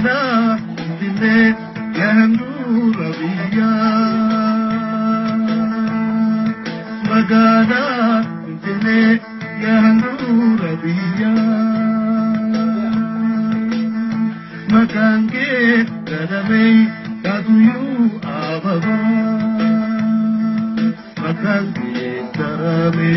magana dile yandu rabiya magana dile yandu rabiya makange kadame kaduyu ababa makange kadame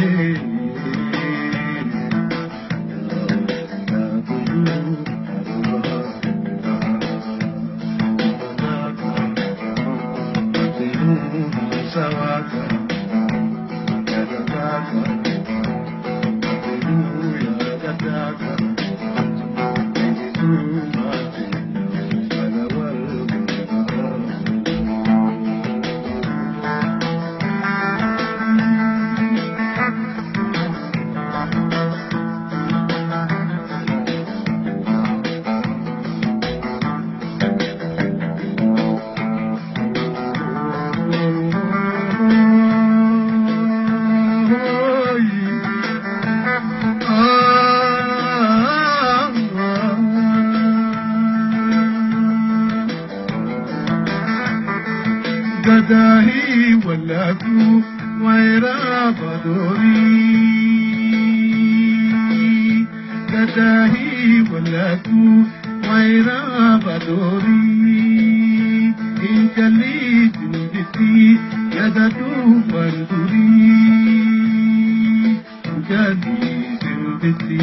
gadahi walaku waira badori gadahi walaku waira badori injali jinditi yadatu banduri injali jinditi